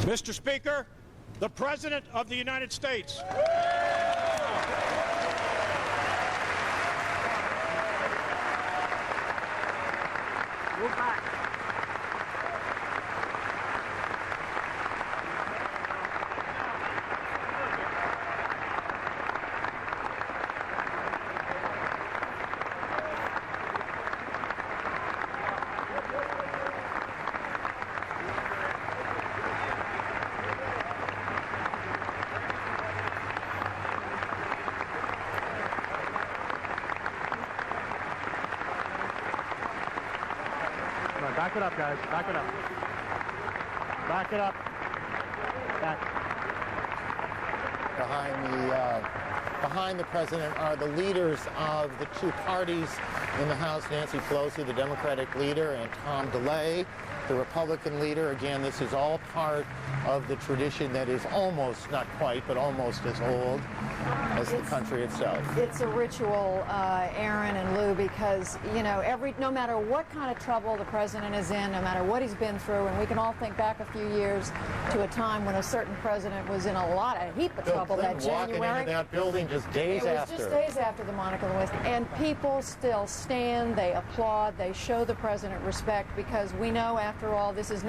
Mr. Speaker, the President of the United States. Move back. Back it up, guys. Back it up. Back it up. Back. Behind the president are the leaders of the two parties in the House, Nancy Pelosi, the Democratic leader, and Tom DeLay, the Republican leader. Again, this is all part of the tradition that is almost, not quite, but almost as old as the country itself. It's a ritual, Aaron and Lou, because, you know, no matter what kind of trouble the president is in, no matter what he's been through, and we can all think back a few years to a time when a certain president was in a heap of trouble that January. Walking into that building just days after. It was just days after the Monica Lewinsky. And people still stand, they applaud, they show the president respect, because we know, after all, this is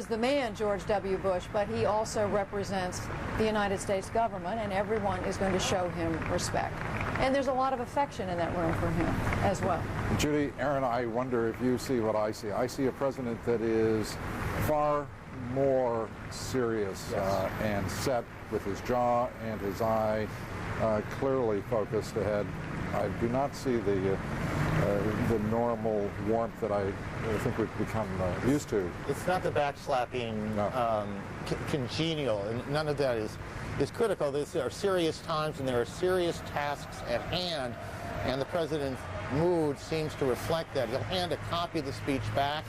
the man, George W. Bush, but he also represents the United States government, and everyone is going to show him respect. And there's a lot of affection in that room for him as well. Judy, Aaron, I wonder if you see what I see. I see a president that is far more serious and set, with his jaw and his eye clearly focused ahead. I do not see the normal warmth that I think we've become used to. It's not the backslapping, No. Congenial, and none of that is critical. There are serious times and there are serious tasks at hand, and the president's mood seems to reflect that. He'll hand a copy of the speech back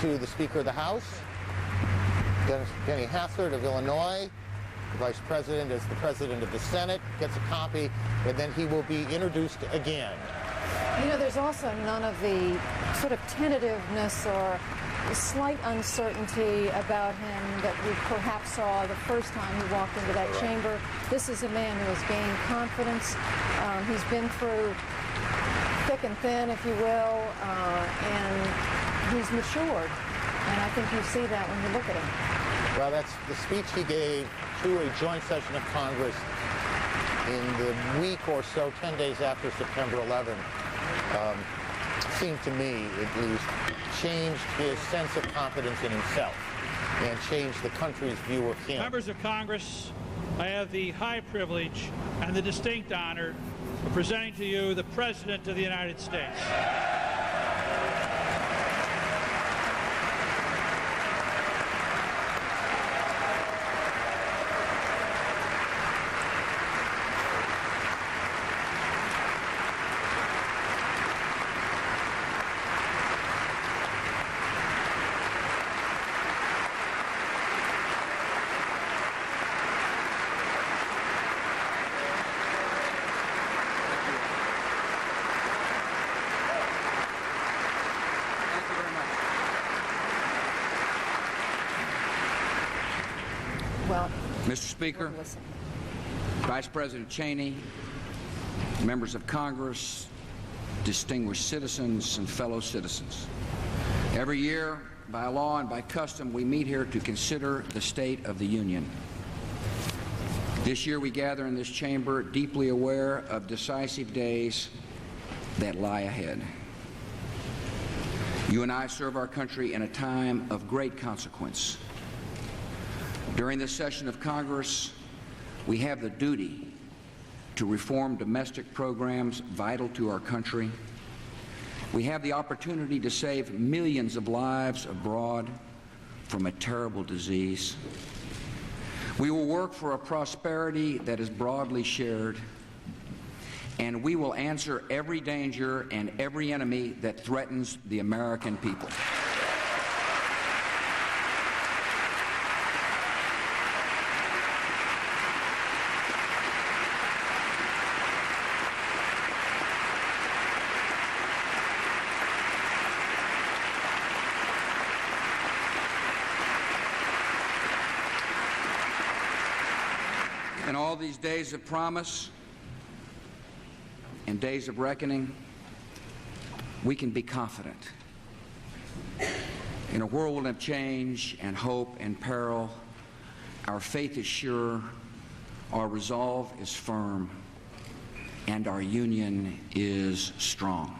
to the Speaker of the House, Denny Hassert of Illinois. The Vice President, as the President of the Senate, gets a copy, and then he will be introduced again. You know, there's also none of the sort of tentativeness or slight uncertainty about him that we perhaps saw the first time he walked into that chamber. This is a man who has gained confidence. He's been through thick and thin, if you will, and he's matured. And I think you see that when you look at him. Well, that's the speech he gave to a joint session of Congress in the week or so, 10 days after September 11th, seemed to me, at least, changed his sense of confidence in himself and changed the country's view of him. Members of Congress, I have the high privilege and the distinct honor of presenting to you the President of the United States. Mr. Speaker, Vice President Cheney, members of Congress, distinguished citizens and fellow citizens. Every year, by law and by custom, we meet here to consider the state of the Union. This year we gather in this chamber deeply aware of decisive days that lie ahead. You and I serve our country in a time of great consequence. During this session of Congress, we have the duty to reform domestic programs vital to our country. We have the opportunity to save millions of lives abroad from a terrible disease. We will work for a prosperity that is broadly shared, and we will answer every danger and every enemy that threatens the American people. In all these days of promise and days of reckoning, we can be confident. In a whirlwind of change and hope and peril, our faith is sure, our resolve is firm, and our union is strong.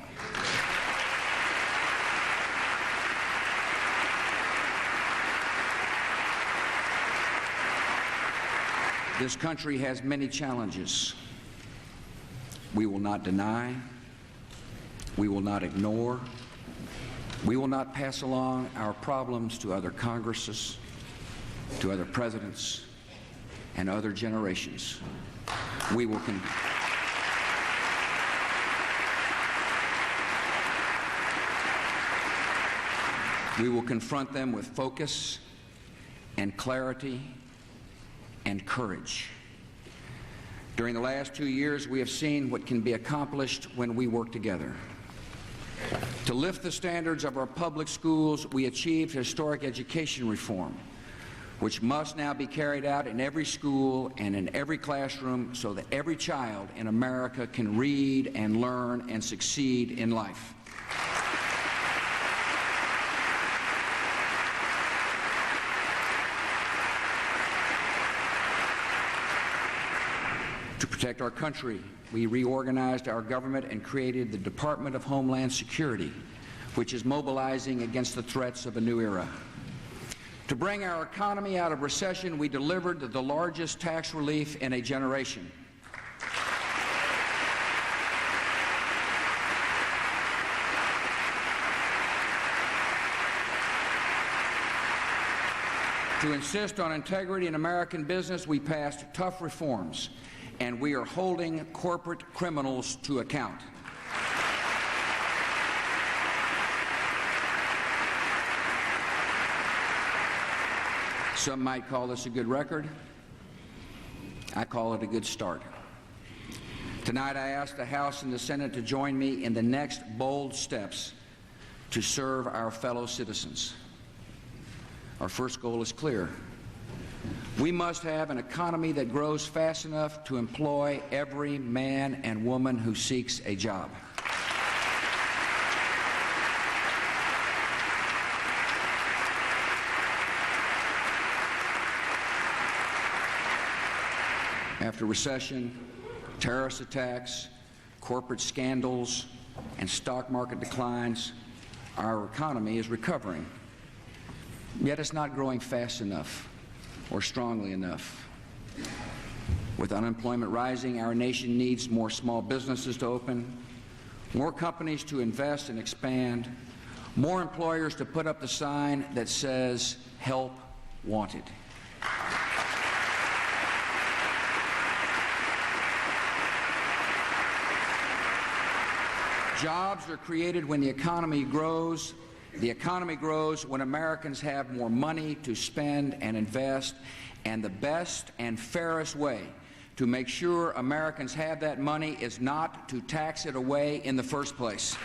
This country has many challenges. We will not deny, we will not ignore, we will not pass along our problems to other Congresses, to other presidents, and other generations. We will confront them with focus and clarity and courage. During the last 2 years, we have seen what can be accomplished when we work together. To lift the standards of our public schools, we achieved historic education reform, which must now be carried out in every school and in every classroom so that every child in America can read and learn and succeed in life. To protect our country, we reorganized our government and created the Department of Homeland Security, which is mobilizing against the threats of a new era. To bring our economy out of recession, we delivered the largest tax relief in a generation. To insist on integrity in American business, we passed tough reforms, and we are holding corporate criminals to account. Some might call this a good record. I call it a good start. Tonight I ask the House and the Senate to join me in the next bold steps to serve our fellow citizens. Our first goal is clear. We must have an economy that grows fast enough to employ every man and woman who seeks a job. After recession, terrorist attacks, corporate scandals, and stock market declines, our economy is recovering. Yet it's not growing fast enough or strongly enough. With unemployment rising, our nation needs more small businesses to open, more companies to invest and expand, more employers to put up the sign that says, "Help Wanted." Jobs are created when the economy grows. The economy grows when Americans have more money to spend and invest, and the best and fairest way to make sure Americans have that money is not to tax it away in the first place.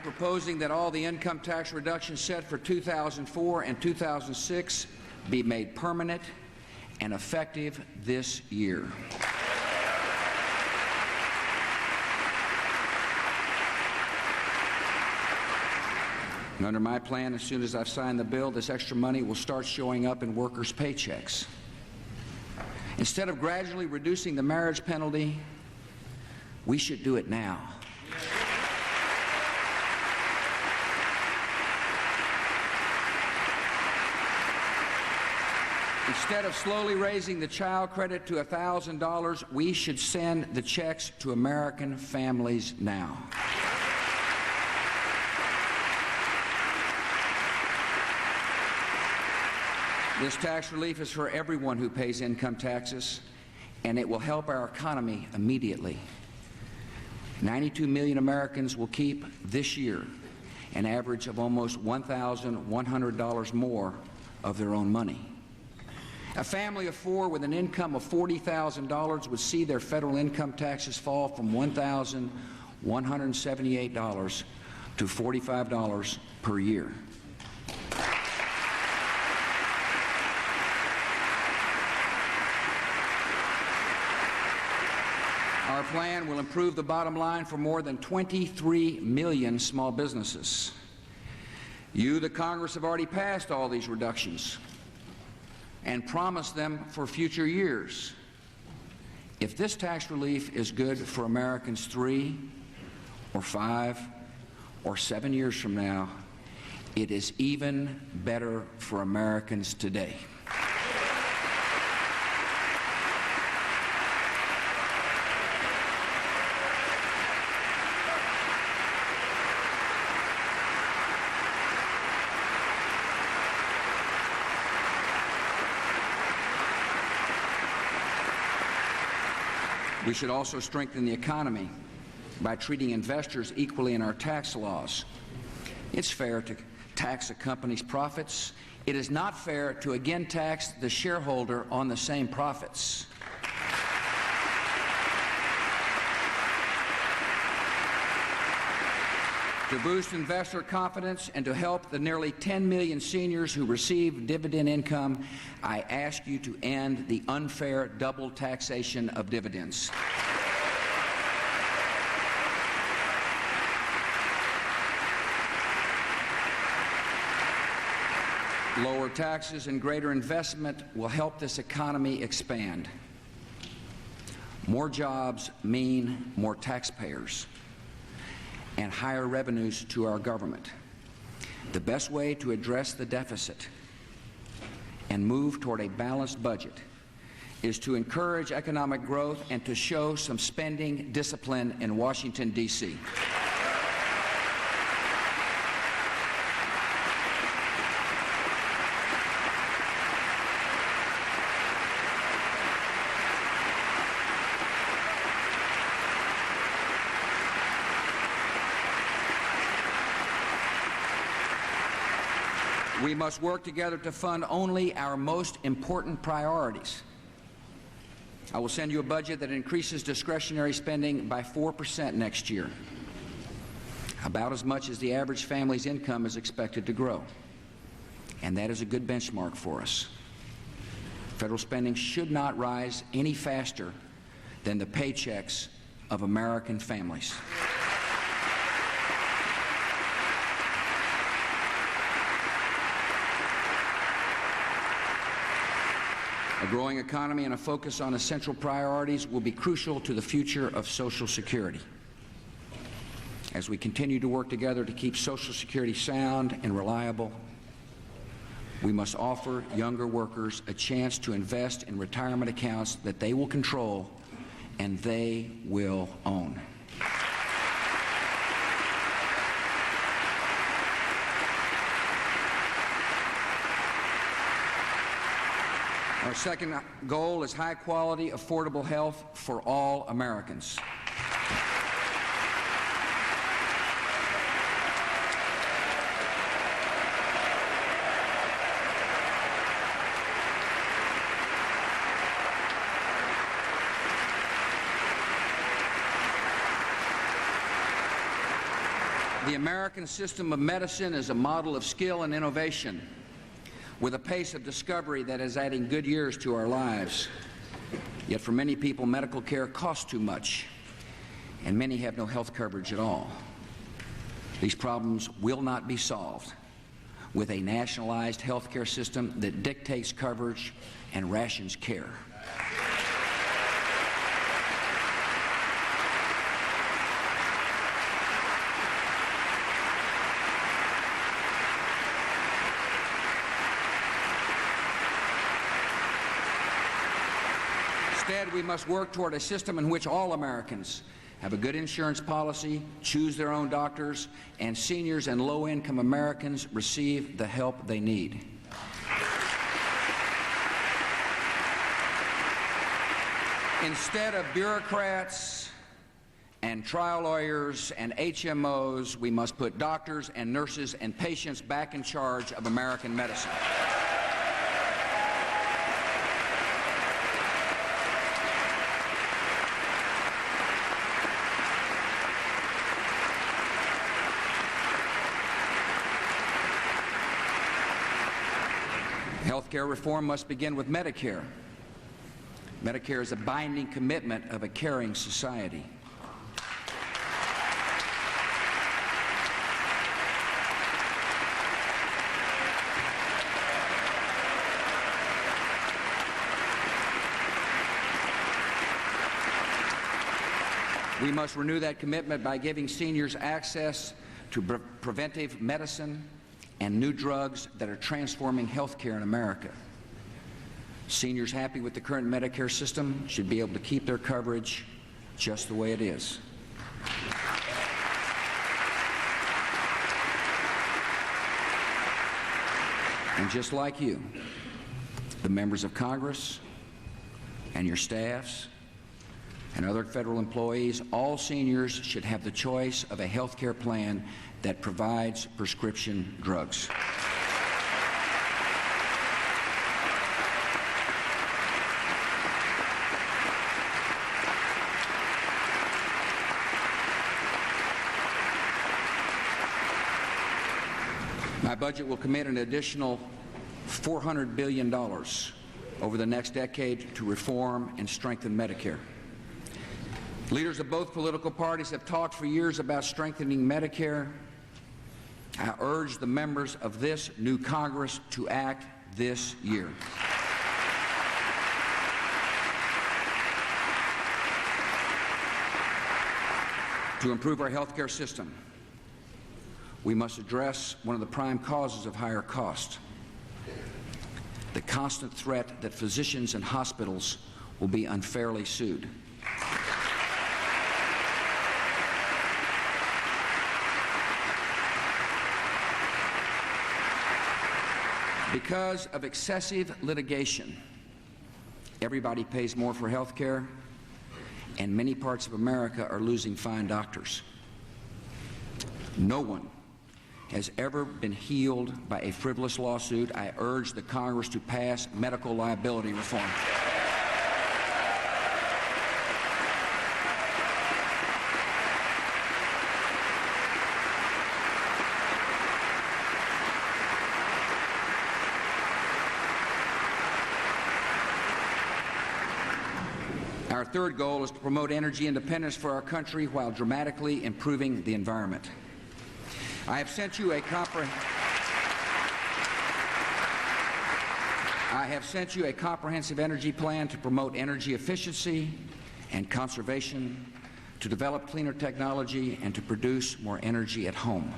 Proposing that all the income tax reductions set for 2004 and 2006 be made permanent and effective this year. And under my plan, as soon as I've signed the bill, this extra money will start showing up in workers' paychecks. Instead of gradually reducing the marriage penalty, we should do it now. Instead of slowly raising the child credit to $1,000, we should send the checks to American families now. This tax relief is for everyone who pays income taxes, and it will help our economy immediately. 92 million Americans will keep this year an average of almost $1,100 more of their own money. A family of four with an income of $40,000 would see their federal income taxes fall from $1,178 to $45 per year. Our plan will improve the bottom line for more than 23 million small businesses. You, the Congress, have already passed all these reductions and promised them for future years. If this tax relief is good for Americans 3 or 5 or 7 years from now, it is even better for Americans today. We should also strengthen the economy by treating investors equally in our tax laws. It's fair to tax a company's profits. It is not fair to again tax the shareholder on the same profits. To boost investor confidence and to help the nearly 10 million seniors who receive dividend income, I ask you to end the unfair double taxation of dividends. Lower taxes and greater investment will help this economy expand. More jobs mean more taxpayers and higher revenues to our government. The best way to address the deficit and move toward a balanced budget is to encourage economic growth and to show some spending discipline in Washington, D.C. We must work together to fund only our most important priorities. I will send you a budget that increases discretionary spending by 4% next year, about as much as the average family's income is expected to grow. And that is a good benchmark for us. Federal spending should not rise any faster than the paychecks of American families. A growing economy and a focus on essential priorities will be crucial to the future of Social Security. As we continue to work together to keep Social Security sound and reliable, we must offer younger workers a chance to invest in retirement accounts that they will control and they will own. Our second goal is high-quality, affordable health for all Americans. The American system of medicine is a model of skill and innovation, with a pace of discovery that is adding good years to our lives. Yet for many people, medical care costs too much, and many have no health coverage at all. These problems will not be solved with a nationalized health care system that dictates coverage and rations care. Instead, we must work toward a system in which all Americans have a good insurance policy, choose their own doctors, and seniors and low-income Americans receive the help they need. Instead of bureaucrats and trial lawyers and HMOs. We must put doctors and nurses and patients back in charge of American medicine. Healthcare reform must begin with Medicare. Medicare is a binding commitment of a caring society. We must renew that commitment by giving seniors access to preventive medicine and new drugs that are transforming health care in America. Seniors happy with the current Medicare system should be able to keep their coverage just the way it is. And just like you, the members of Congress and your staffs and other federal employees, all seniors should have the choice of a health care plan that provides prescription drugs. My budget will commit an additional $400 billion over the next decade to reform and strengthen Medicare. Leaders of both political parties have talked for years about strengthening Medicare. I urge the members of this new Congress to act this year. To improve our health care system, we must address one of the prime causes of higher cost: the constant threat that physicians and hospitals will be unfairly sued. Because of excessive litigation, everybody pays more for health care, and many parts of America are losing fine doctors. No one has ever been healed by a frivolous lawsuit. I urge the Congress to pass medical liability reform. Our third goal is to promote energy independence for our country while dramatically improving the environment. I have sent you a comprehensive energy plan to promote energy efficiency and conservation, to develop cleaner technology, and to produce more energy at home.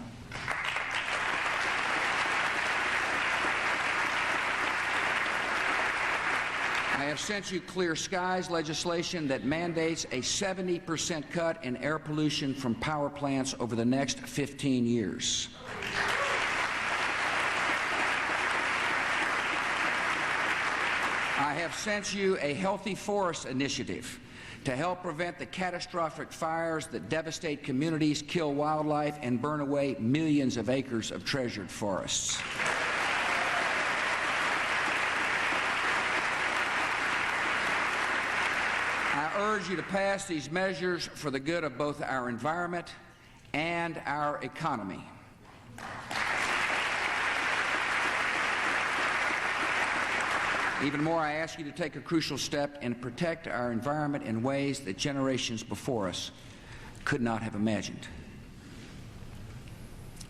I have sent you Clear Skies legislation that mandates a 70% cut in air pollution from power plants over the next 15 years. I have sent you a Healthy Forest initiative to help prevent the catastrophic fires that devastate communities, kill wildlife, and burn away millions of acres of treasured forests. I urge you to pass these measures for the good of both our environment and our economy. Even more, I ask you to take a crucial step and protect our environment in ways that generations before us could not have imagined.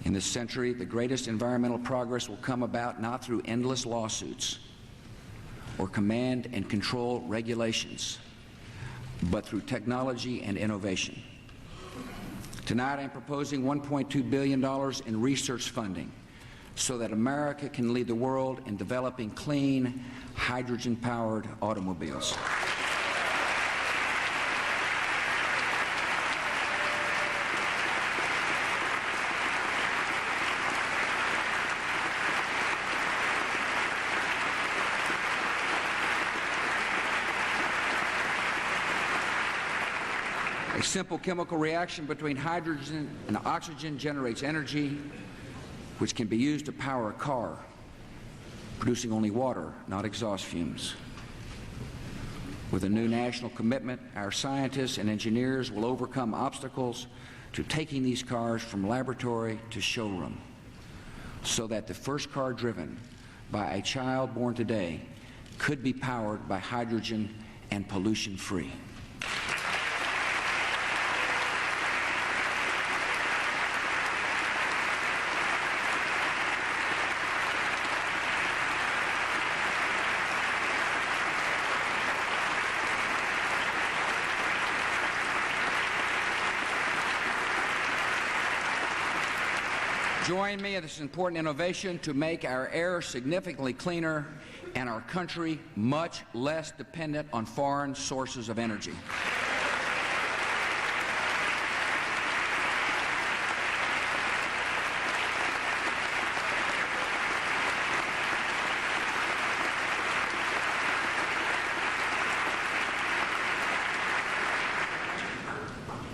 In this century, the greatest environmental progress will come about not through endless lawsuits or command and control regulations, but through technology and innovation. Tonight, I'm proposing $1.2 billion in research funding so that America can lead the world in developing clean, hydrogen-powered automobiles. A A simple chemical reaction between hydrogen and oxygen generates energy which can be used to power a car, producing only water, not exhaust fumes. With a new national commitment, our scientists and engineers will overcome obstacles to taking these cars from laboratory to showroom, so that the first car driven by a child born today could be powered by hydrogen and pollution-free. Join me in this important innovation to make our air significantly cleaner and our country much less dependent on foreign sources of energy.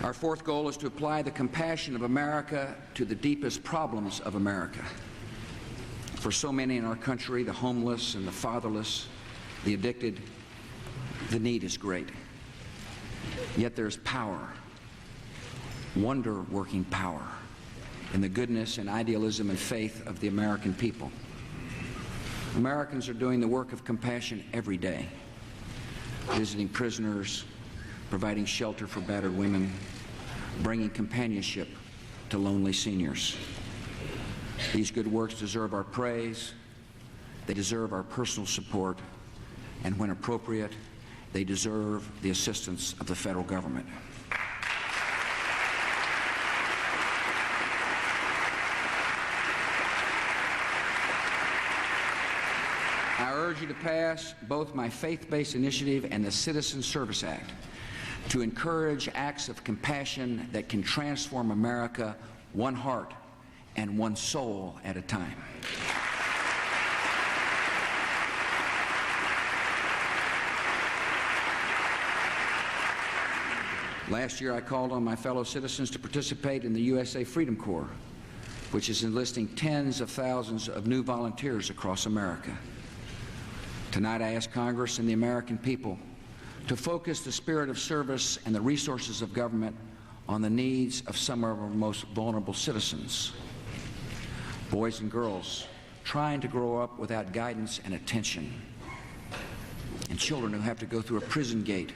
Our fourth goal is to apply the compassion of America to the deepest problems of America. For so many in our country, the homeless and the fatherless, the addicted, the need is great. Yet there's power, wonder-working power, in the goodness and idealism and faith of the American people. Americans are doing the work of compassion every day, visiting prisoners, providing shelter for battered women, bringing companionship to lonely seniors. These good works deserve our praise, they deserve our personal support, and when appropriate, they deserve the assistance of the federal government. I urge you to pass both my faith-based initiative and the Citizen Service Act to encourage acts of compassion that can transform America one heart and one soul at a time. Last year, I called on my fellow citizens to participate in the USA Freedom Corps, which is enlisting tens of thousands of new volunteers across America. Tonight, I ask Congress and the American people to focus the spirit of service and the resources of government on the needs of some of our most vulnerable citizens. Boys and girls trying to grow up without guidance and attention, and children who have to go through a prison gate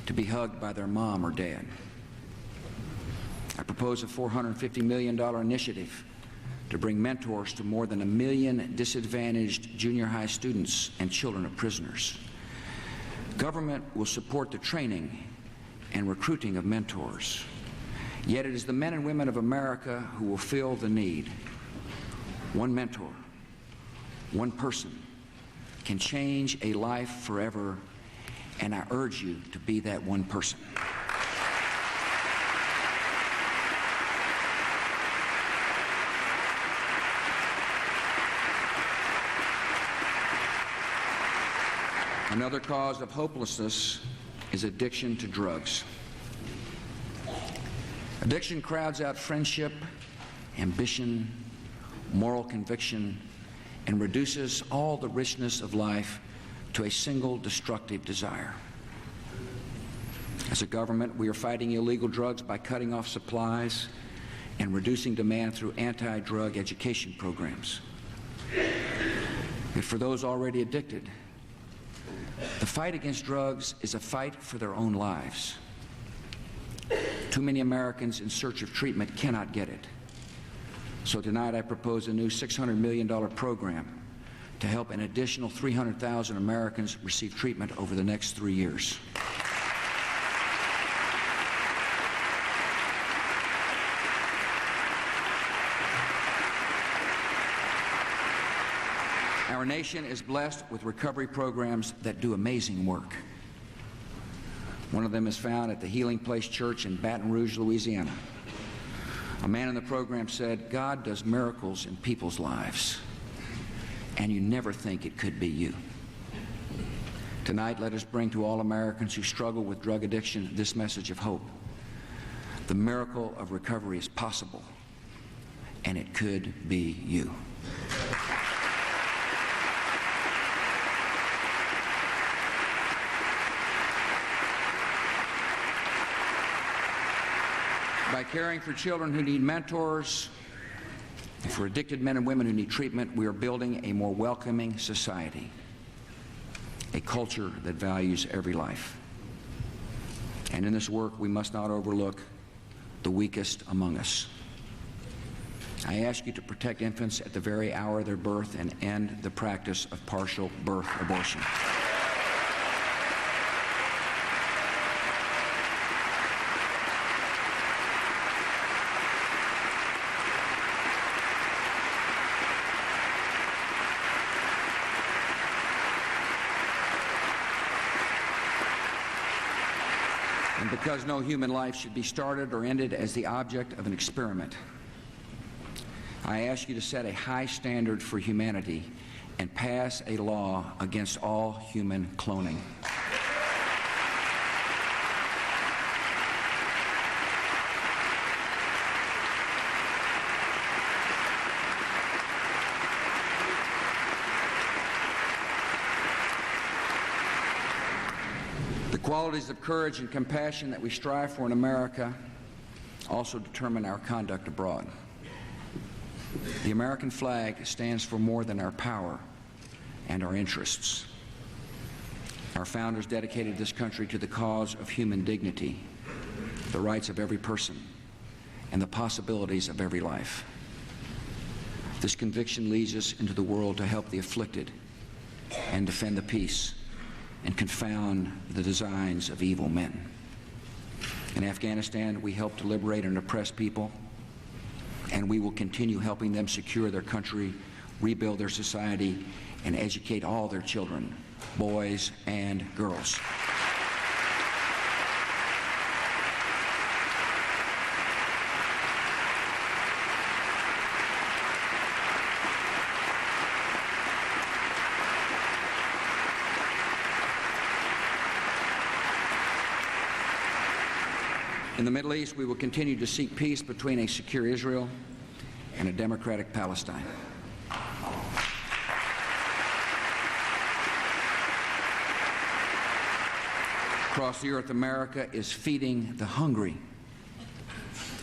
to be hugged by their mom or dad. I propose a $450 million initiative to bring mentors to more than 1 million disadvantaged junior high students and children of prisoners. Government will support the training and recruiting of mentors. Yet it is the men and women of America who will fill the need. One mentor, one person, can change a life forever, and I urge you to be that one person. Another cause of hopelessness is addiction to drugs. Addiction crowds out friendship, ambition, moral conviction, and reduces all the richness of life to a single destructive desire. As a government, we are fighting illegal drugs by cutting off supplies and reducing demand through anti-drug education programs. And for those already addicted, the fight against drugs is a fight for their own lives. Too many Americans in search of treatment cannot get it. So tonight I propose a new $600 million program to help an additional 300,000 Americans receive treatment over the next 3 years. Our nation is blessed with recovery programs that do amazing work. One of them is found at the Healing Place Church in Baton Rouge, Louisiana. A man in the program said, "God does miracles in people's lives, and you never think it could be you." Tonight, let us bring to all Americans who struggle with drug addiction this message of hope. The miracle of recovery is possible, and it could be you. By caring for children who need mentors, and for addicted men and women who need treatment, we are building a more welcoming society, a culture that values every life. And in this work, we must not overlook the weakest among us. I ask you to protect infants at the very hour of their birth and end the practice of partial birth abortion. And because no human life should be started or ended as the object of an experiment, I ask you to set a high standard for humanity and pass a law against all human cloning. The qualities of courage and compassion that we strive for in America also determine our conduct abroad. The American flag stands for more than our power and our interests. Our founders dedicated this country to the cause of human dignity, the rights of every person, and the possibilities of every life. This conviction leads us into the world to help the afflicted and defend the peace and confound the designs of evil men. In Afghanistan, we help to liberate an oppressed people, and we will continue helping them secure their country, rebuild their society, and educate all their children, boys and girls. In the Middle East, we will continue to seek peace between a secure Israel and a democratic Palestine. Across the earth, America is feeding the hungry.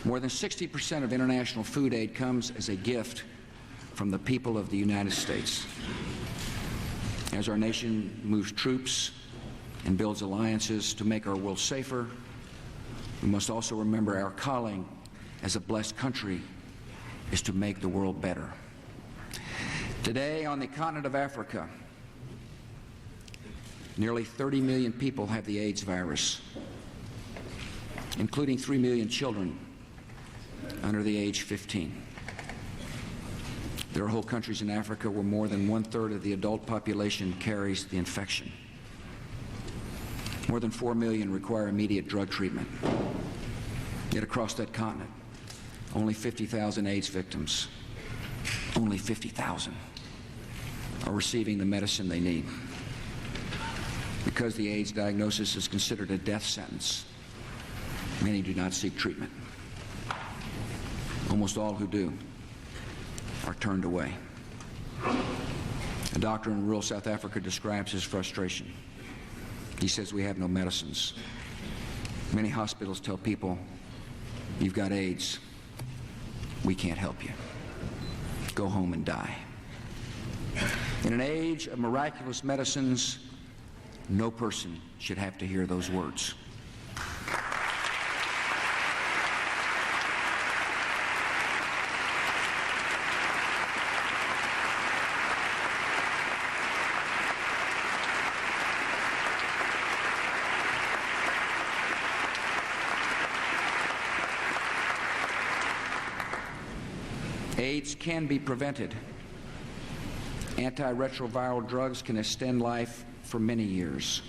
More than 60% of international food aid comes as a gift from the people of the United States. As our nation moves troops and builds alliances to make our world safer, we must also remember our calling as a blessed country is to make the world better. Today, on the continent of Africa, nearly 30 million people have the AIDS virus, including 3 million children under the age 15. There are whole countries in Africa where more than 1/3 of the adult population carries the infection. More than 4 million require immediate drug treatment. Yet across that continent, only 50,000 AIDS victims, only 50,000, are receiving the medicine they need. Because the AIDS diagnosis is considered a death sentence, many do not seek treatment. Almost all who do are turned away. A doctor in rural South Africa describes his frustration. He says, "We have no medicines. Many hospitals tell people, you've got AIDS. We can't help you. Go home and die." In an age of miraculous medicines, no person should have to hear those words. AIDS can be prevented. Antiretroviral drugs can extend life for many years.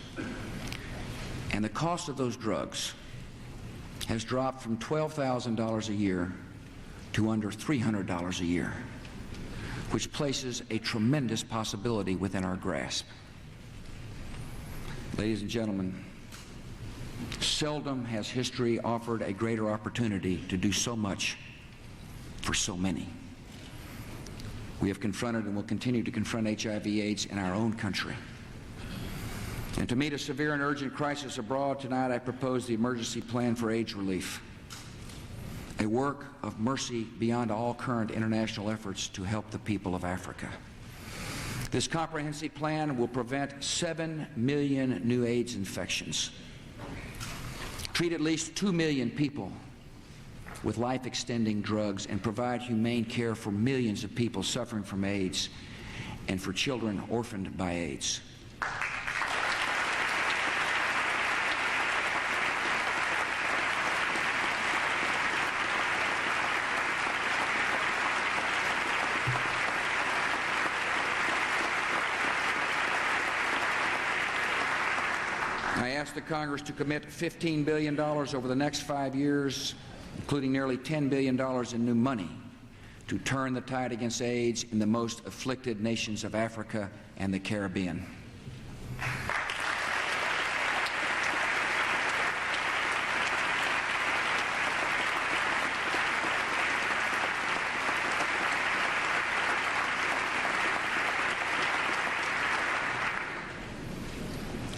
And the cost of those drugs has dropped from $12,000 a year to under $300 a year, which places a tremendous possibility within our grasp. Ladies and gentlemen, Seldom has history offered a greater opportunity to do so much for so many. We have confronted and will continue to confront HIV/AIDS in our own country. And to meet a severe and urgent crisis abroad, tonight I propose the emergency plan for AIDS relief, a work of mercy beyond all current international efforts to help the people of Africa. This comprehensive plan will prevent 7 million new AIDS infections, treat at least 2 million people with life-extending drugs, and provide humane care for millions of people suffering from AIDS and for children orphaned by AIDS. I ask the Congress to commit $15 billion over the next 5 years, including nearly $10 billion in new money, to turn the tide against AIDS in the most afflicted nations of Africa and the Caribbean.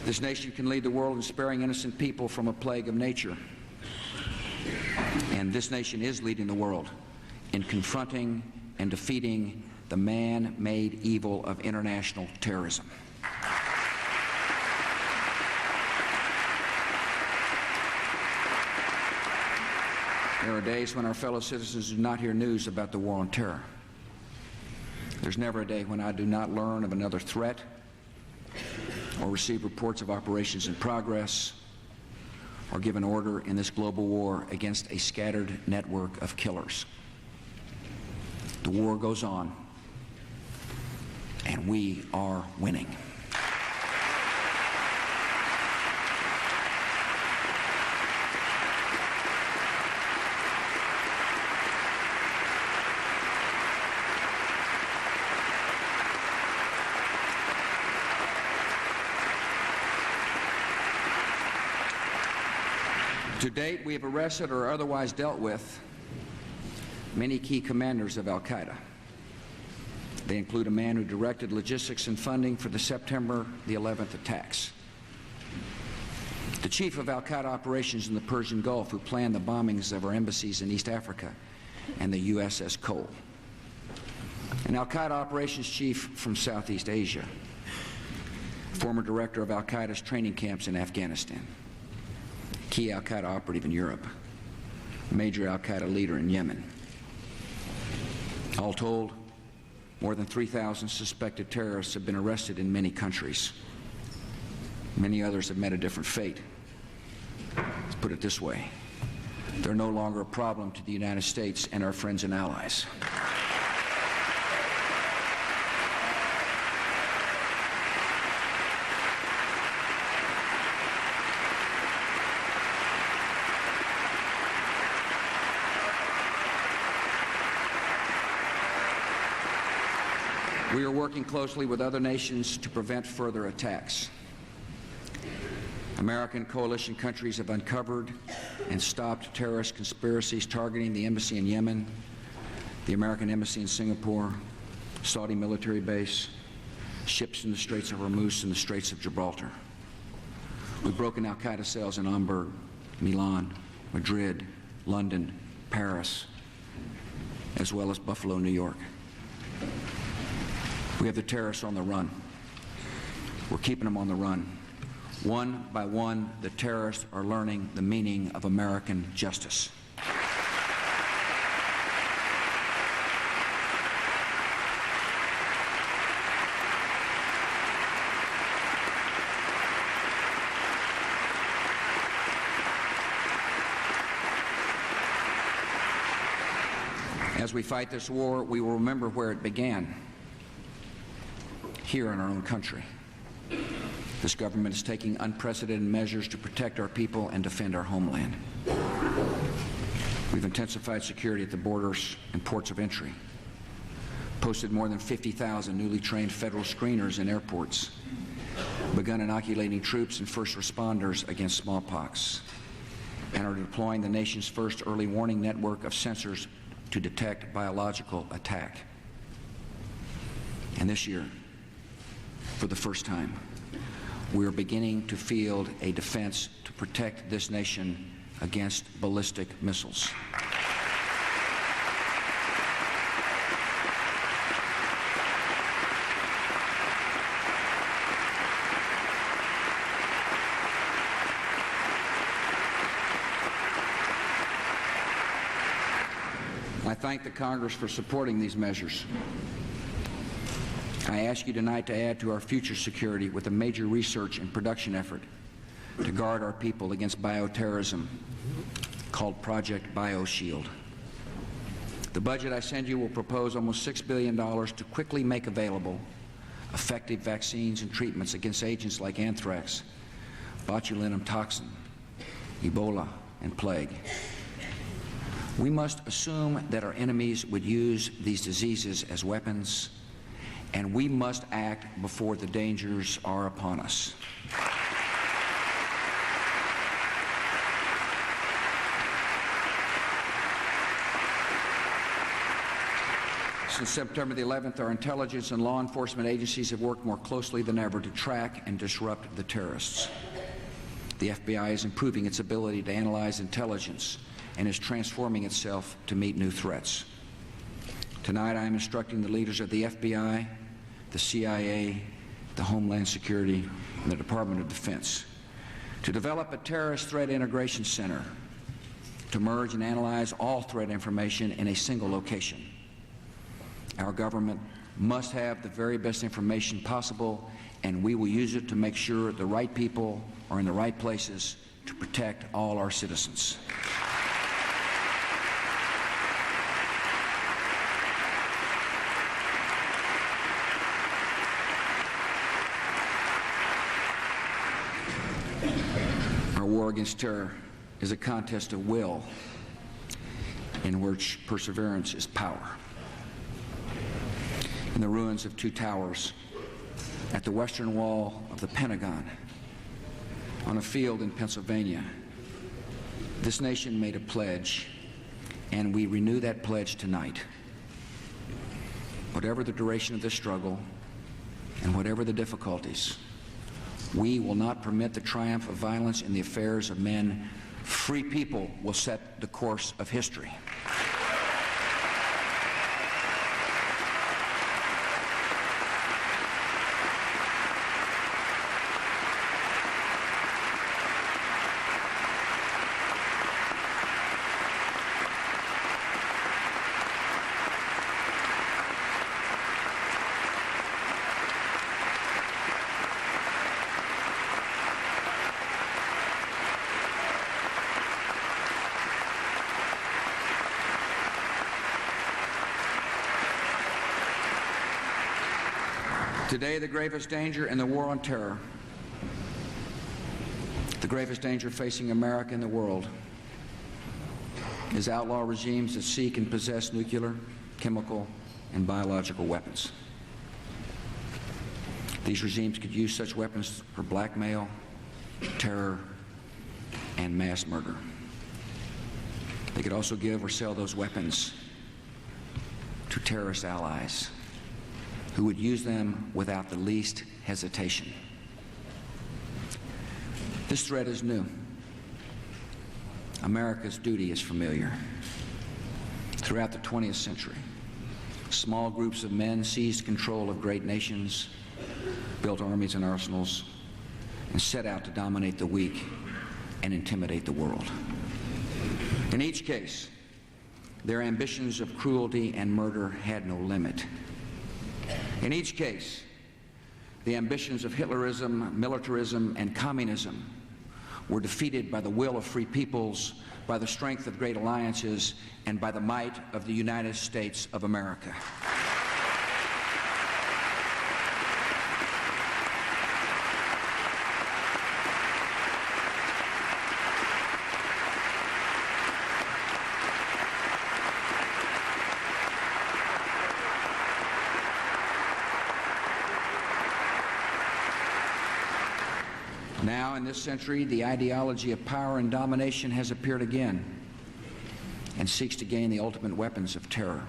This nation can lead the world in sparing innocent people from a plague of nature. And this nation is leading the world in confronting and defeating the man-made evil of international terrorism. There are days when our fellow citizens do not hear news about the war on terror. There's never a day when I do not learn of another threat or receive reports of operations in progress or give an order in this global war against a scattered network of killers. The war goes on, and we are winning. To date, we have arrested or otherwise dealt with many key commanders of al-Qaeda. They include a man who directed logistics and funding for the September the 11th attacks, the chief of al-Qaeda operations in the Persian Gulf who planned the bombings of our embassies in East Africa and the USS Cole, an al-Qaeda operations chief from Southeast Asia, former director of al-Qaeda's training camps in Afghanistan, key al-Qaeda operative in Europe, major al-Qaeda leader in Yemen. All told, more than 3,000 suspected terrorists have been arrested in many countries. Many others have met a different fate. Let's put it this way: they're no longer a problem to the United States and our friends and allies. We are working closely with other nations to prevent further attacks. American coalition countries have uncovered and stopped terrorist conspiracies targeting the embassy in Yemen, the American embassy in Singapore, Saudi military base, ships in the Straits of Hormuz and the Straits of Gibraltar. We've broken al-Qaeda cells in Hamburg, Milan, Madrid, London, Paris, as well as Buffalo, New York. We have the terrorists on the run. We're keeping them on the run. One by one, the terrorists are learning the meaning of American justice. As we fight this war, we will remember where it began, here in our own country. This government is taking unprecedented measures to protect our people and defend our homeland. We've intensified security at the borders and ports of entry, posted more than 50,000 newly trained federal screeners in airports, begun inoculating troops and first responders against smallpox, and are deploying the nation's first early warning network of sensors to detect biological attack. And this year, for the first time, we are beginning to field a defense to protect this nation against ballistic missiles. I thank the Congress for supporting these measures. I ask you tonight to add to our future security with a major research and production effort to guard our people against bioterrorism called Project BioShield. The budget I send you will propose almost $6 billion to quickly make available effective vaccines and treatments against agents like anthrax, botulinum toxin, Ebola, and plague. We must assume that our enemies would use these diseases as weapons, and we must act before the dangers are upon us. Since September the 11th, our intelligence and law enforcement agencies have worked more closely than ever to track and disrupt the terrorists. The FBI is improving its ability to analyze intelligence and is transforming itself to meet new threats. Tonight, I am instructing the leaders of the FBI, the CIA, the Homeland Security, and the Department of Defense to develop a terrorist threat integration center to merge and analyze all threat information in a single location. Our government must have the very best information possible, and we will use it to make sure the right people are in the right places to protect all our citizens. Our war against terror is a contest of will in which perseverance is power. In the ruins of two towers, at the western wall of the Pentagon, on a field in Pennsylvania, this nation made a pledge, and we renew that pledge tonight. Whatever the duration of this struggle and whatever the difficulties, we will not permit the triumph of violence in the affairs of men. Free people will set the course of history. Today, the gravest danger in the war on terror, the gravest danger facing America and the world, is outlaw regimes that seek and possess nuclear, chemical, and biological weapons. These regimes could use such weapons for blackmail, terror, and mass murder. They could also give or sell those weapons to terrorist allies who would use them without the least hesitation. This threat is new. America's duty is familiar. Throughout the 20th century, small groups of men seized control of great nations, built armies and arsenals, and set out to dominate the weak and intimidate the world. In each case, their ambitions of cruelty and murder had no limit. In each case, the ambitions of Hitlerism, militarism, and communism were defeated by the will of free peoples, by the strength of great alliances, and by the might of the United States of America. Now, in this century, the ideology of power and domination has appeared again and seeks to gain the ultimate weapons of terror.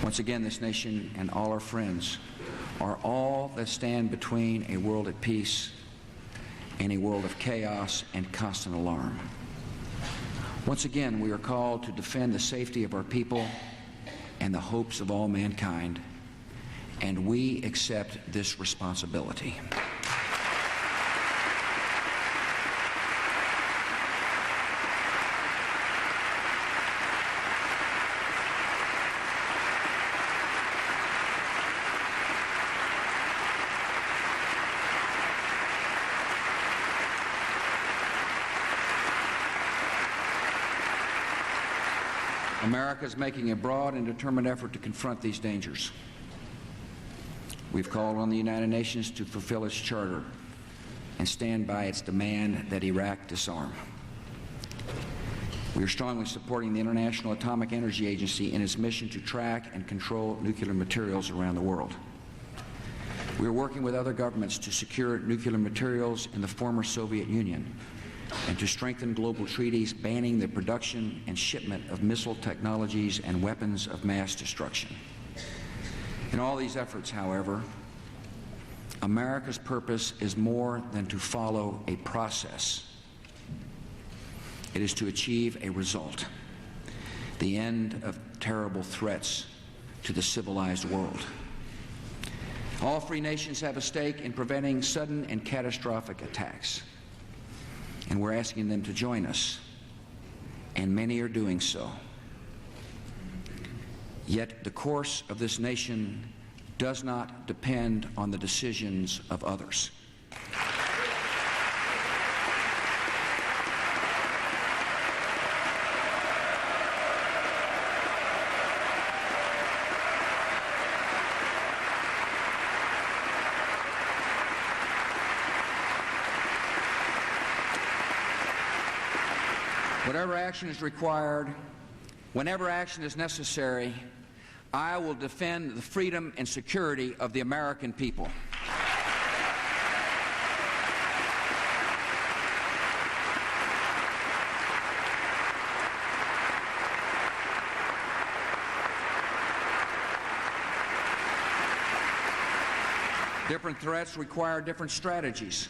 Once again, this nation and all our friends are all that stand between a world at peace and a world of chaos and constant alarm. Once again, we are called to defend the safety of our people and the hopes of all mankind, and we accept this responsibility. America is making a broad and determined effort to confront these dangers. We've called on the United Nations to fulfill its charter and stand by its demand that Iraq disarm. We are strongly supporting the International Atomic Energy Agency in its mission to track and control nuclear materials around the world. We are working with other governments to secure nuclear materials in the former Soviet Union and to strengthen global treaties banning the production and shipment of missile technologies and weapons of mass destruction. In all these efforts, however, America's purpose is more than to follow a process. It is to achieve a result, the end of terrible threats to the civilized world. All free nations have a stake in preventing sudden and catastrophic attacks, and we're asking them to join us, and many are doing so. Yet the course of this nation does not depend on the decisions of others. Whatever action is required, whenever action is necessary, I will defend the freedom and security of the American people. Different threats require different strategies.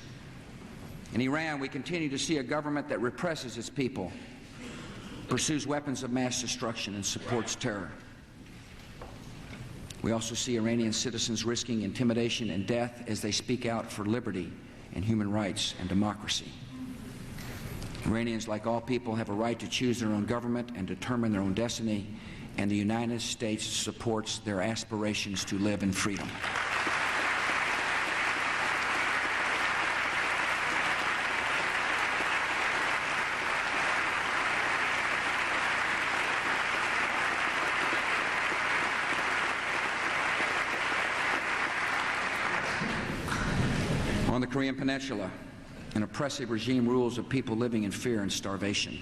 In Iran, we continue to see a government that represses its people, pursues weapons of mass destruction, and supports terror. We also see Iranian citizens risking intimidation and death as they speak out for liberty and human rights and democracy. Iranians, like all people, have a right to choose their own government and determine their own destiny, and the United States supports their aspirations to live in freedom. On the Korean Peninsula, an oppressive regime rules of people living in fear and starvation.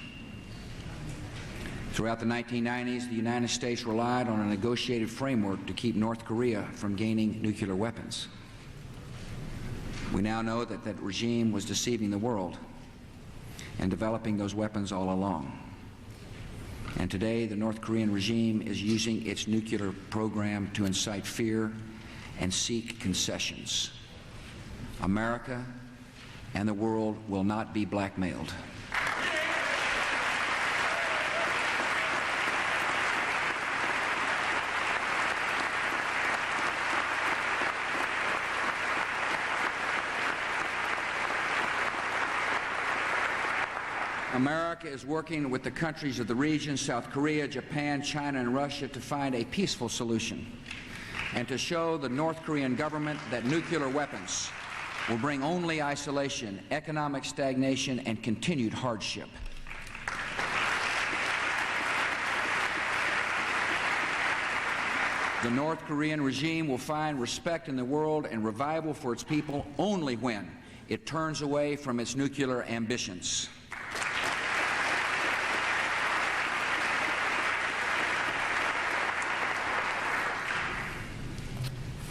Throughout the 1990s, the United States relied on a negotiated framework to keep North Korea from gaining nuclear weapons. We now know that that regime was deceiving the world and developing those weapons all along. And today, the North Korean regime is using its nuclear program to incite fear and seek concessions. America and the world will not be blackmailed. America is working with the countries of the region, South Korea, Japan, China, and Russia, to find a peaceful solution and to show the North Korean government that nuclear weapons will bring only isolation, economic stagnation, and continued hardship. The North Korean regime will find respect in the world and revival for its people only when it turns away from its nuclear ambitions.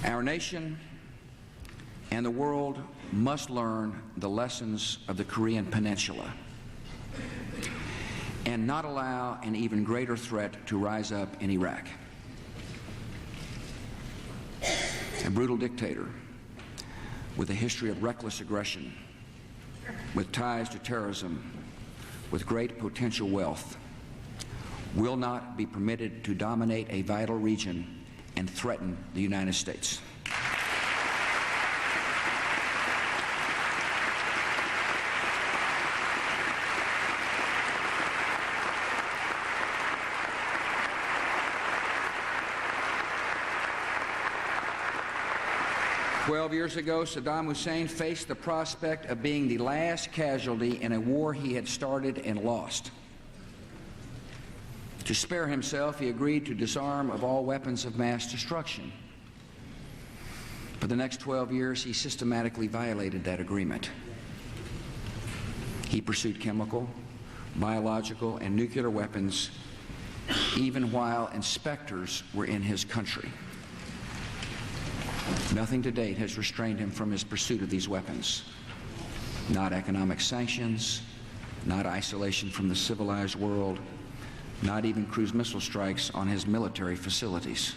Our nation and the world must learn the lessons of the Korean Peninsula and not allow an even greater threat to rise up in Iraq. A brutal dictator with a history of reckless aggression, with ties to terrorism, with great potential wealth, will not be permitted to dominate a vital region and threaten the United States. 12 years ago, Saddam Hussein faced the prospect of being the last casualty in a war he had started and lost. To spare himself, he agreed to disarm of all weapons of mass destruction. For the next 12 years, he systematically violated that agreement. He pursued chemical, biological, and nuclear weapons even while inspectors were in his country. Nothing to date has restrained him from his pursuit of these weapons. Not economic sanctions, not isolation from the civilized world, not even cruise missile strikes on his military facilities.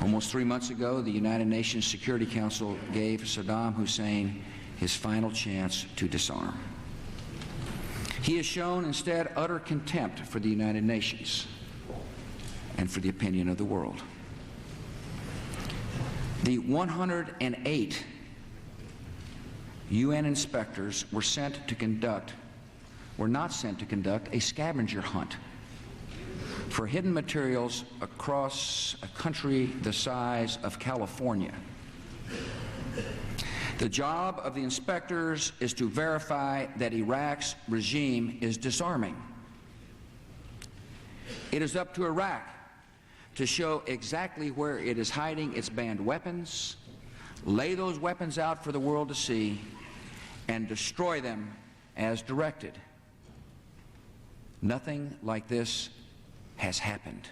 Almost 3 months ago, the United Nations Security Council gave Saddam Hussein his final chance to disarm. He has shown instead utter contempt for the United Nations and for the opinion of the world. The 108 UN inspectors were not sent to conduct a scavenger hunt for hidden materials across a country the size of California. The job of the inspectors is to verify that Iraq's regime is disarming. It is up to Iraq to show exactly where it is hiding its banned weapons, lay those weapons out for the world to see, and destroy them as directed. Nothing like this has happened.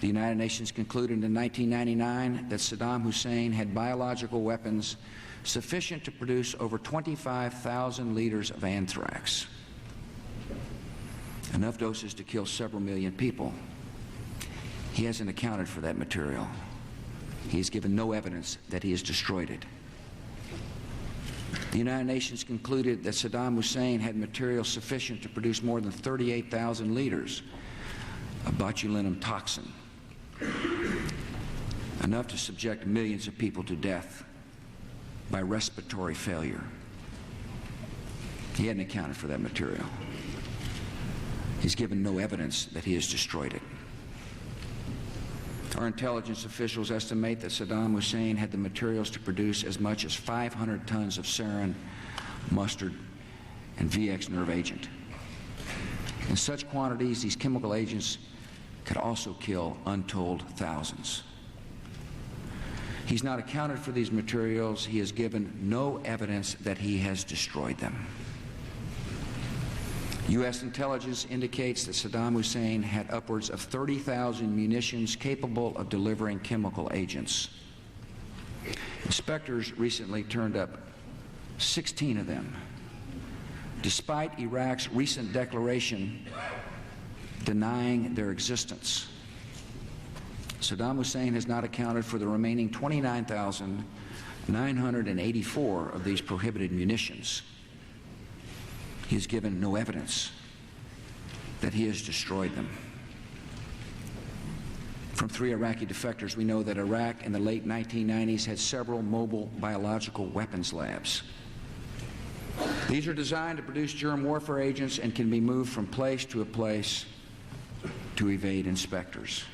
The United Nations concluded in 1999 that Saddam Hussein had biological weapons sufficient to produce over 25,000 liters of anthrax, enough doses to kill several million people. He hasn't accounted for that material. He has given no evidence that he has destroyed it. The United Nations concluded that Saddam Hussein had material sufficient to produce more than 38,000 liters of botulinum toxin, enough to subject millions of people to death by respiratory failure. He hadn't accounted for that material. He's given no evidence that he has destroyed it. Our intelligence officials estimate that Saddam Hussein had the materials to produce as much as 500 tons of sarin, mustard, and VX nerve agent. In such quantities, these chemical agents could also kill untold thousands. He's not accounted for these materials. He has given no evidence that he has destroyed them. U.S. intelligence indicates that Saddam Hussein had upwards of 30,000 munitions capable of delivering chemical agents. Inspectors recently turned up 16 of them, despite Iraq's recent declaration denying their existence. Saddam Hussein has not accounted for the remaining 29,984 of these prohibited munitions. He has given no evidence that he has destroyed them. From 3 Iraqi defectors, we know that Iraq in the late 1990s had several mobile biological weapons labs. These are designed to produce germ warfare agents and can be moved from place to a place to evade inspectors.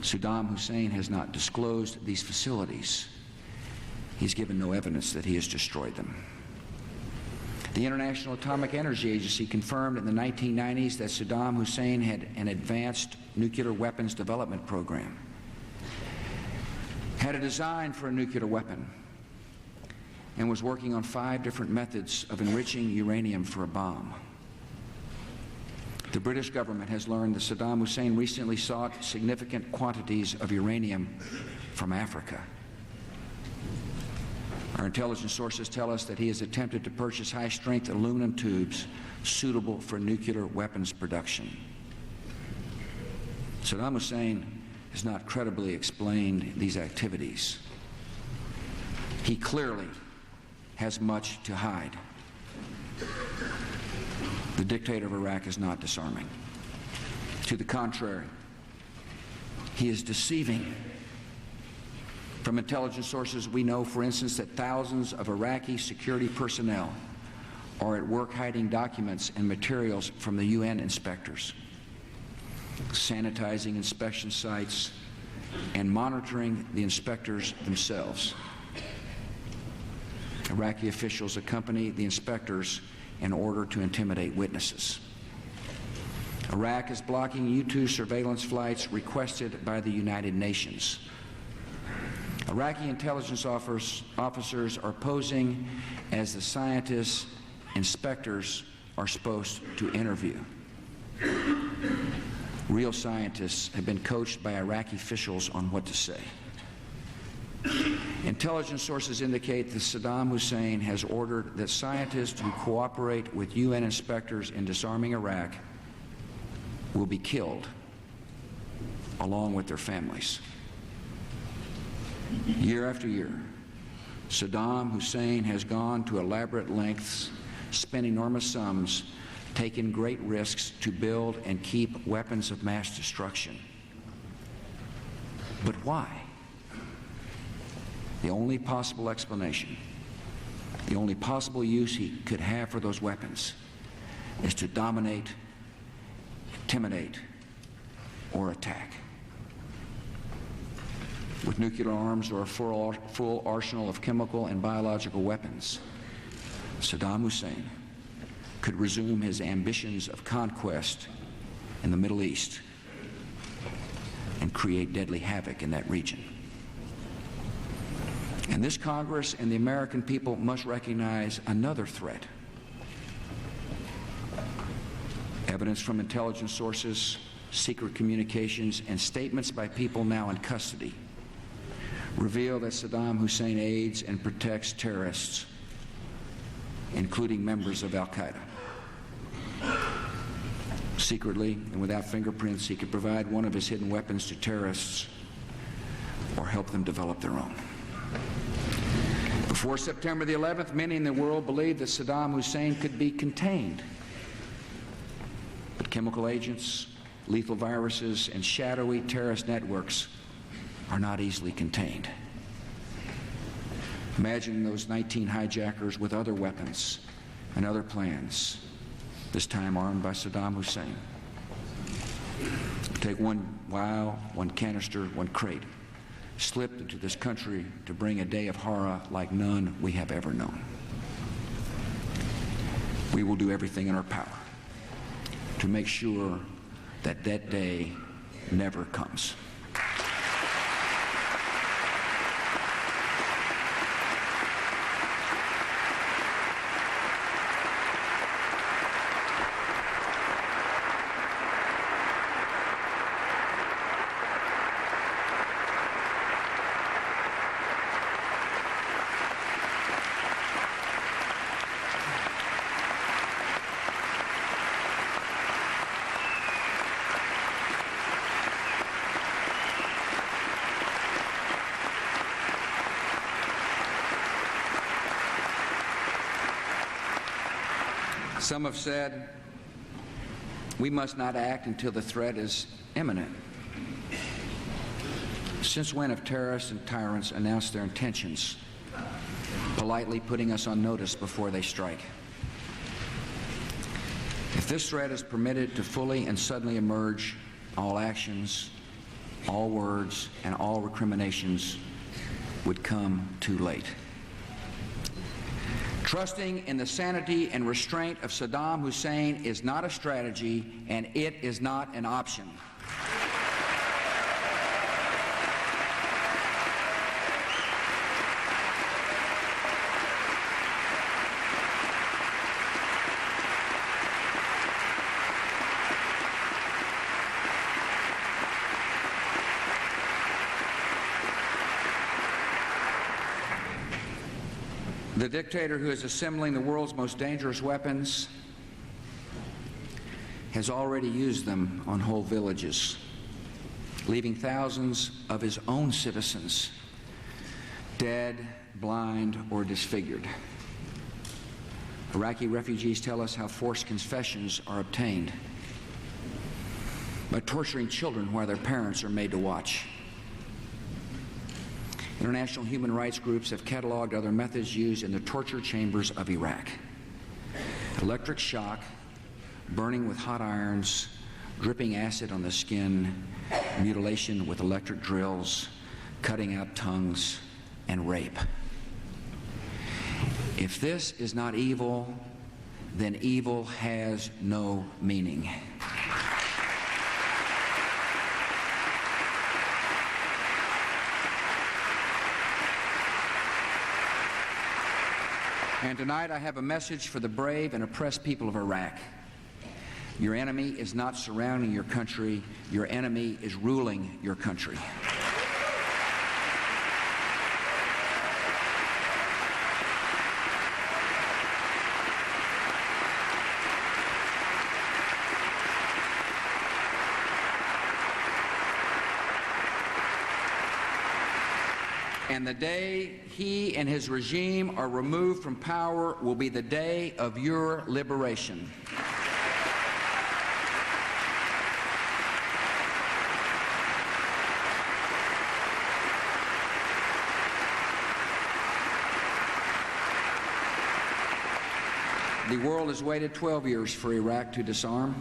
Saddam Hussein has not disclosed these facilities. He's given no evidence that he has destroyed them. The International Atomic Energy Agency confirmed in the 1990s that Saddam Hussein had an advanced nuclear weapons development program, had a design for a nuclear weapon, and was working on 5 different methods of enriching uranium for a bomb. The British government has learned that Saddam Hussein recently sought significant quantities of uranium from Africa. Our intelligence sources tell us that he has attempted to purchase high-strength aluminum tubes suitable for nuclear weapons production. Saddam Hussein has not credibly explained these activities. He clearly has much to hide. The dictator of Iraq is not disarming. To the contrary, he is deceiving. From intelligence sources, we know, for instance, that thousands of Iraqi security personnel are at work hiding documents and materials from the UN inspectors, sanitizing inspection sites, and monitoring the inspectors themselves. Iraqi officials accompany the inspectors in order to intimidate witnesses. Iraq is blocking U-2 surveillance flights requested by the United Nations. Iraqi intelligence officers are posing as the scientists inspectors are supposed to interview. Real scientists have been coached by Iraqi officials on what to say. Intelligence sources indicate that Saddam Hussein has ordered that scientists who cooperate with UN inspectors in disarming Iraq will be killed, along with their families. Year after year, Saddam Hussein has gone to elaborate lengths, spent enormous sums, taken great risks to build and keep weapons of mass destruction. But why? The only possible explanation, the only possible use he could have for those weapons is to dominate, intimidate, or attack. With nuclear arms or a full arsenal of chemical and biological weapons, Saddam Hussein could resume his ambitions of conquest in the Middle East and create deadly havoc in that region. And this Congress and the American people must recognize another threat. Evidence from intelligence sources, secret communications, and statements by people now in custody reveal that Saddam Hussein aids and protects terrorists, including members of Al-Qaeda. Secretly and without fingerprints, he could provide one of his hidden weapons to terrorists or help them develop their own. Before September the 11th, many in the world believed that Saddam Hussein could be contained. But chemical agents, lethal viruses, and shadowy terrorist networks are not easily contained. Imagine those 19 hijackers with other weapons and other plans, this time armed by Saddam Hussein. Take one vial, one canister, one crate, slipped into this country to bring a day of horror like none we have ever known. We will do everything in our power to make sure that that day never comes. Some have said we must not act until the threat is imminent. Since when have terrorists and tyrants announced their intentions, politely putting us on notice before they strike? If this threat is permitted to fully and suddenly emerge, all actions, all words, and all recriminations would come too late. Trusting in the sanity and restraint of Saddam Hussein is not a strategy, and it is not an option. The dictator who is assembling the world's most dangerous weapons has already used them on whole villages, leaving thousands of his own citizens dead, blind, or disfigured. Iraqi refugees tell us how forced confessions are obtained by torturing children while their parents are made to watch. International human rights groups have cataloged other methods used in the torture chambers of Iraq: electric shock, burning with hot irons, dripping acid on the skin, mutilation with electric drills, cutting out tongues, and rape. If this is not evil, then evil has no meaning. And tonight I have a message for the brave and oppressed people of Iraq. Your enemy is not surrounding your country. Your enemy is ruling your country. And the day he and his regime are removed from power will be the day of your liberation. The world has waited 12 years for Iraq to disarm.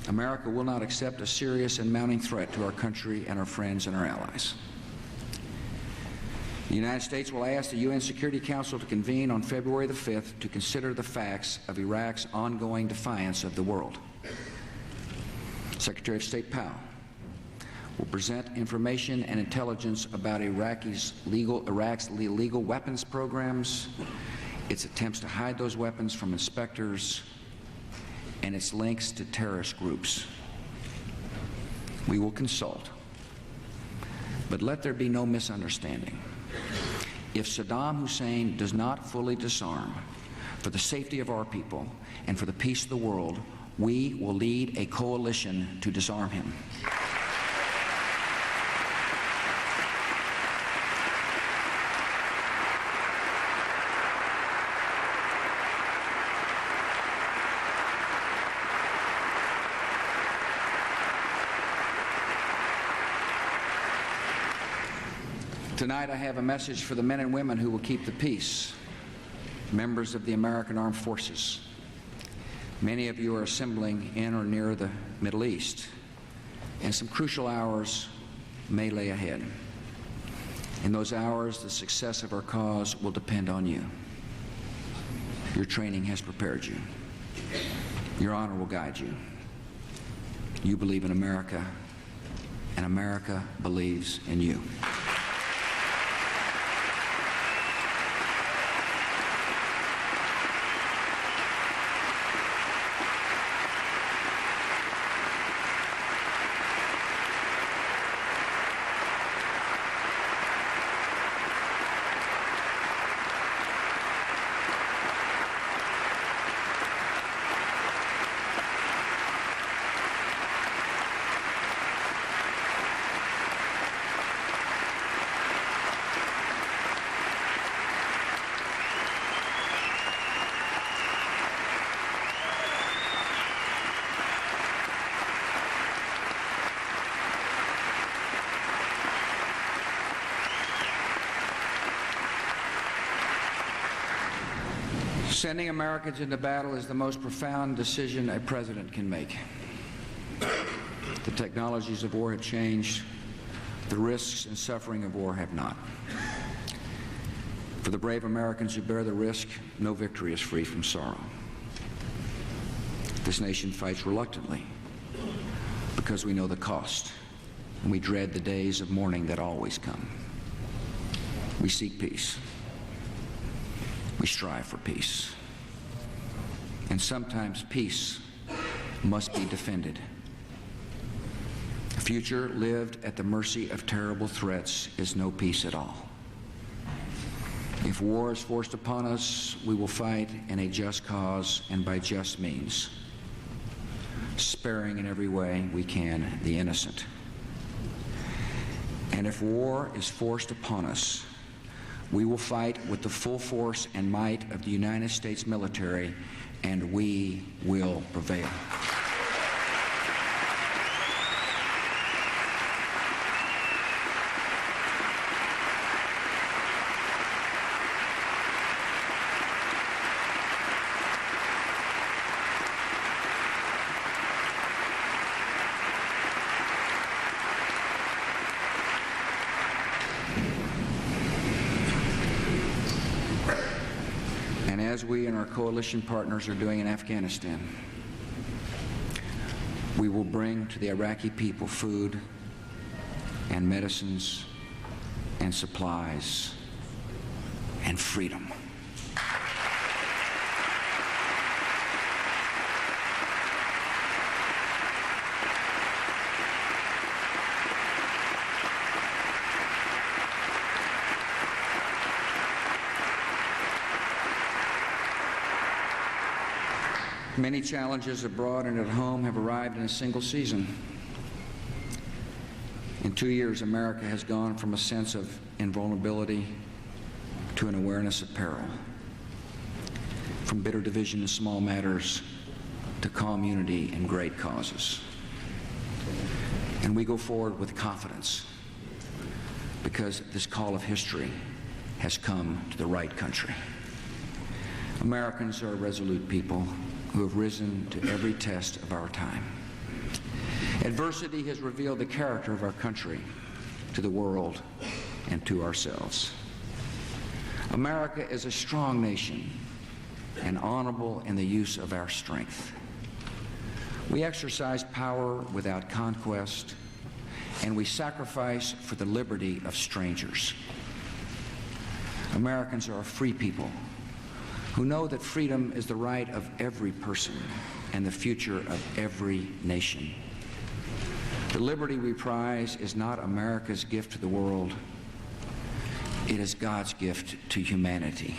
America will not accept a serious and mounting threat to our country and our friends and our allies. The United States will ask the UN Security Council to convene on February the 5th to consider the facts of Iraq's ongoing defiance of the world. Secretary of State Powell will present information and intelligence about Iraq's illegal weapons programs, its attempts to hide those weapons from inspectors, and its links to terrorist groups. We will consult, but let there be no misunderstanding. If Saddam Hussein does not fully disarm, for the safety of our people and for the peace of the world, we will lead a coalition to disarm him. Tonight I have a message for the men and women who will keep the peace, members of the American Armed Forces. Many of you are assembling in or near the Middle East, and some crucial hours may lay ahead. In those hours, the success of our cause will depend on you. Your training has prepared you. Your honor will guide you. You believe in America, and America believes in you. Sending Americans into battle is the most profound decision a president can make. The technologies of war have changed. The risks and suffering of war have not. For the brave Americans who bear the risk, no victory is free from sorrow. This nation fights reluctantly because we know the cost, and we dread the days of mourning that always come. We seek peace. We strive for peace. And sometimes peace must be defended. A future lived at the mercy of terrible threats is no peace at all. If war is forced upon us, we will fight in a just cause and by just means, sparing in every way we can the innocent. And if war is forced upon us, we will fight with the full force and might of the United States military, and we will prevail. And as we and our coalition partners are doing in Afghanistan, we will bring to the Iraqi people food and medicines and supplies and freedom. Many challenges abroad and at home have arrived in a single season. In 2 years, America has gone from a sense of invulnerability to an awareness of peril, from bitter division in small matters to calm unity in great causes. And we go forward with confidence because this call of history has come to the right country. Americans are a resolute people who have risen to every test of our time. Adversity has revealed the character of our country to the world and to ourselves. America is a strong nation and honorable in the use of our strength. We exercise power without conquest, and we sacrifice for the liberty of strangers. Americans are a free people who know that freedom is the right of every person and the future of every nation. The liberty we prize is not America's gift to the world. It is God's gift to humanity.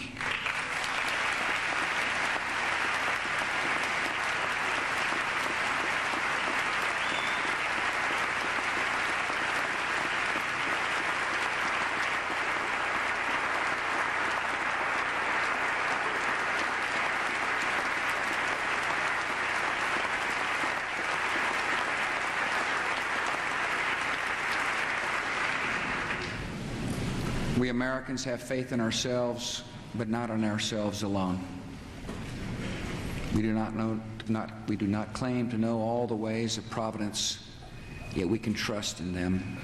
We Americans have faith in ourselves, but not in ourselves alone. We do not claim to know all the ways of providence, yet we can trust in them,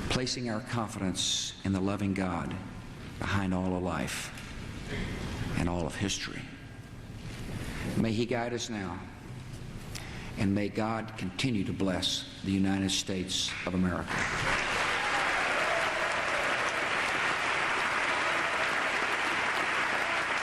placing our confidence in the loving God behind all of life and all of history. May He guide us now, and may God continue to bless the United States of America.